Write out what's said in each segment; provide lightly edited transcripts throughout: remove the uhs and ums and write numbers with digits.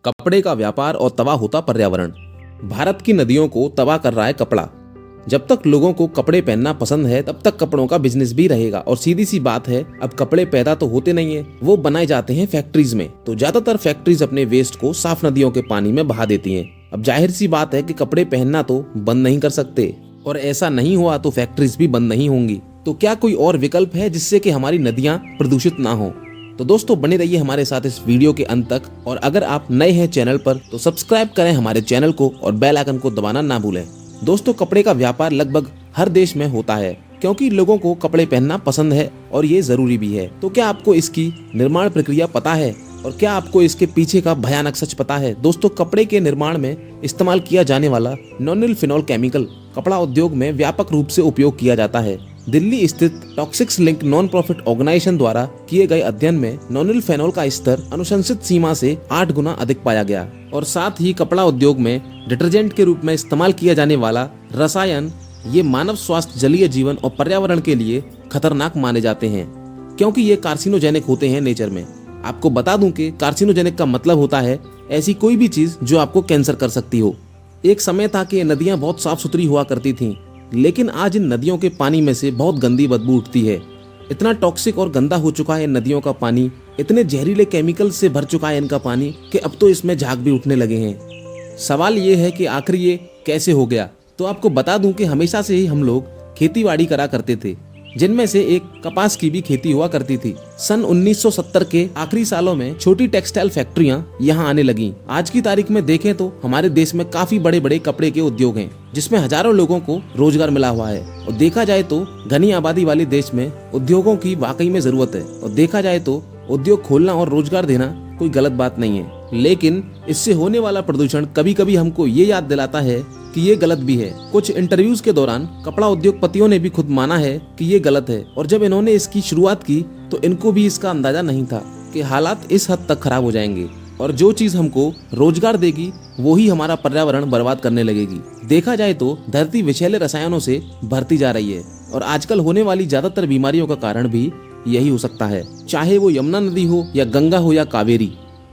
कपड़े का व्यापार और तबाह होता पर्यावरण। भारत की नदियों को तबाह कर रहा है कपड़ा। जब तक लोगों को कपड़े पहनना पसंद है तब तक कपड़ों का बिजनेस भी रहेगा। और सीधी सी बात है, अब कपड़े पैदा तो होते नहीं है, वो बनाए जाते हैं फैक्ट्रीज में। तो ज्यादातर फैक्ट्रीज अपने वेस्ट को साफ नदियों के पानी में बहा देती हैं। अब जाहिर सी बात है कि कपड़े पहनना तो बंद नहीं कर सकते, और ऐसा नहीं हुआ तो फैक्ट्रीज भी बंद नहीं होंगी। तो क्या कोई और विकल्प है जिससे कि हमारी नदियां प्रदूषित ना हो? तो दोस्तों बने रहिए हमारे साथ इस वीडियो के अंत तक। और अगर आप नए हैं चैनल पर तो सब्सक्राइब करें हमारे चैनल को और बेल आइकन को दबाना ना भूलें। दोस्तों, कपड़े का व्यापार लगभग हर देश में होता है क्योंकि लोगों को कपड़े पहनना पसंद है और ये जरूरी भी है। तो क्या आपको इसकी निर्माण प्रक्रिया पता है और क्या आपको इसके पीछे का भयानक सच पता है? दोस्तों, कपड़े के निर्माण में इस्तेमाल किया जाने वाला नॉनिल फिनोल केमिकल कपड़ा उद्योग में व्यापक रूप से उपयोग किया जाता है। दिल्ली स्थित Toxics Link non profit organisation द्वारा किए गए अध्ययन में नॉनिल फेनोल का स्तर अनुशंसित सीमा से 8 गुना अधिक पाया गया। और साथ ही कपड़ा उद्योग में डिटर्जेंट के रूप में इस्तेमाल किया जाने वाला रसायन ये मानव स्वास्थ्य, जलीय जीवन और पर्यावरण के लिए खतरनाक माने जाते हैं क्योंकि ये कार्सिनोजेनिक होते हैं नेचर में। आपको बता दूं कि कार्सिनोजेनिक का मतलब होता है ऐसी कोई भी चीज जो आपको कैंसर कर सकती हो। एक समय था कि नदियां बहुत साफ सुथरी हुआ करती थीं, लेकिन आज इन नदियों के पानी में से बहुत गंदी बदबू उठती है। इतना टॉक्सिक और गंदा हो चुका है नदियों का पानी, इतने जहरीले केमिकल से भर चुका है इनका पानी कि अब तो इसमें झाग भी उठने लगे हैं। सवाल ये है कि आखिर ये कैसे हो गया? तो आपको बता दूं कि हमेशा से ही हम लोग खेतीबाड़ी करा करते थे, जिनमें से एक कपास की भी खेती हुआ करती थी। सन 1970 के आखिरी सालों में छोटी टेक्सटाइल फैक्ट्रियां यहां आने लगी। आज की तारीख में देखें तो हमारे देश में काफी बड़े बड़े कपड़े के उद्योग हैं, जिसमें हजारों लोगों को रोजगार मिला हुआ है। और देखा जाए तो घनी आबादी वाले देश में उद्योगों की वाकई में जरूरत है। और देखा जाए तो उद्योग खोलना और रोजगार देना कोई गलत बात नहीं है, लेकिन इससे होने वाला प्रदूषण कभी कभी हमको ये याद दिलाता है कि ये गलत भी है। कुछ इंटरव्यूज के दौरान कपड़ा उद्योगपतियों ने भी खुद माना है कि ये गलत है, और जब इन्होंने इसकी शुरुआत की तो इनको भी इसका अंदाजा नहीं था कि हालात इस हद तक खराब हो जाएंगे और जो चीज हमको रोजगार देगी वो ही हमारा पर्यावरण बर्बाद करने लगेगी। देखा जाए तो धरती विषैले रसायनों से भरती जा रही है और आजकल होने वाली ज्यादातर बीमारियों का कारण भी यही हो सकता है, चाहे वो यमुना नदी हो या गंगा हो या कावेरी,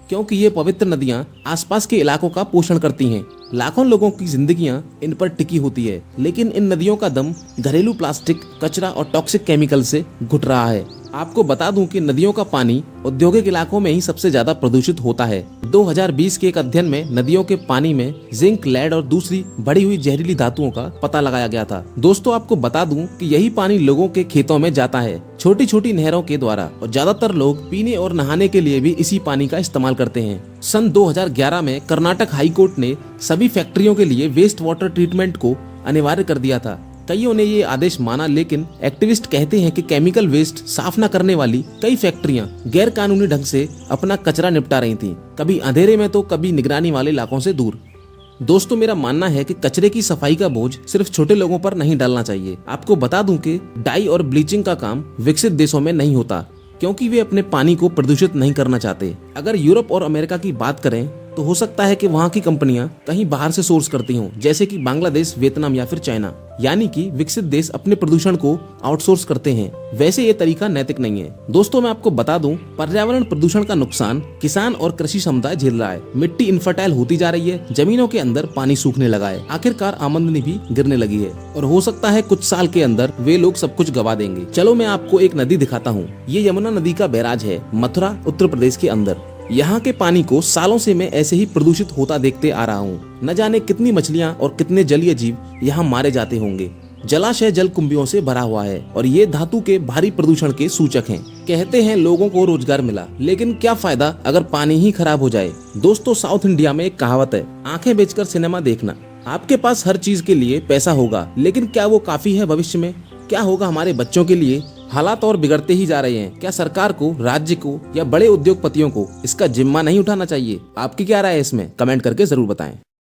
क्योंकि ये पवित्र नदियां आसपास के इलाकों का पोषण करती हैं। लाखों लोगों की जिंदगियां इन पर टिकी होती है, लेकिन इन नदियों का दम घरेलू प्लास्टिक, कचरा और टॉक्सिक केमिकल से घुट रहा है। आपको बता दूं कि नदियों का पानी औद्योगिक इलाकों में ही सबसे ज्यादा प्रदूषित होता है। 2020 के एक अध्ययन में नदियों के पानी में जिंक, लेड और दूसरी बढ़ी हुई जहरीली धातुओं का पता लगाया गया था। दोस्तों, आपको बता दूं कि यही पानी लोगों के खेतों में जाता है छोटी छोटी नहरों के द्वारा, और ज्यादातर लोग पीने और नहाने के लिए भी इसी पानी का इस्तेमाल करते हैं। सन 2011 में कर्नाटक हाई कोर्ट ने सभी फैक्ट्रियों के लिए वेस्ट वाटर ट्रीटमेंट को अनिवार्य कर दिया था। कईयों ने ये आदेश माना, लेकिन एक्टिविस्ट कहते हैं कि केमिकल वेस्ट साफ न करने वाली कई फैक्ट्रियां गैर कानूनी ढंग से अपना कचरा निपटा रही थीं, कभी अंधेरे में तो कभी निगरानी वाले इलाकों से दूर। दोस्तों, मेरा मानना है कि कचरे की सफाई का बोझ सिर्फ छोटे लोगों पर नहीं डालना चाहिए। आपको बता दूं कि डाई और ब्लीचिंग का काम विकसित देशों में नहीं होता क्योंकि वे अपने पानी को प्रदूषित नहीं करना चाहते। अगर यूरोप और अमेरिका की बात करें तो हो सकता है कि वहाँ की कंपनियां कहीं बाहर से सोर्स करती हों, जैसे कि बांग्लादेश, वियतनाम या फिर चाइना। यानी कि विकसित देश अपने प्रदूषण को आउटसोर्स करते हैं। वैसे ये तरीका नैतिक नहीं है। दोस्तों, मैं आपको बता दूं, पर्यावरण प्रदूषण का नुकसान किसान और कृषि समुदाय झेल रहा है। मिट्टी इनफर्टाइल होती जा रही है, जमीनों के अंदर पानी सूखने लगा है, आखिरकार आमदनी भी गिरने लगी है, और हो सकता है कुछ साल के अंदर वे लोग सब कुछ गवा देंगे। चलो मैं आपको एक नदी दिखाता हूँ। ये यमुना नदी का बैराज है, मथुरा उत्तर प्रदेश के अंदर। यहाँ के पानी को सालों से मैं ऐसे ही प्रदूषित होता देखते आ रहा हूँ। न जाने कितनी मछलियाँ और कितने जलीय जीव यहाँ मारे जाते होंगे। जलाशय जल कुंभियों से भरा हुआ है और ये धातु के भारी प्रदूषण के सूचक हैं। कहते हैं लोगों को रोजगार मिला, लेकिन क्या फायदा अगर पानी ही खराब हो जाए। दोस्तों, साउथ इंडिया में एक कहावत है, आंखें बेचकर सिनेमा देखना। आपके पास हर चीज के लिए पैसा होगा, लेकिन क्या वो काफी है भविष्य में? क्या होगा हमारे बच्चों के लिए? हालात और बिगड़ते ही जा रहे हैं। क्या सरकार को, राज्य को या बड़े उद्योगपतियों को इसका जिम्मा नहीं उठाना चाहिए? आपकी क्या राय है इसमें? कमेंट करके जरूर बताएं।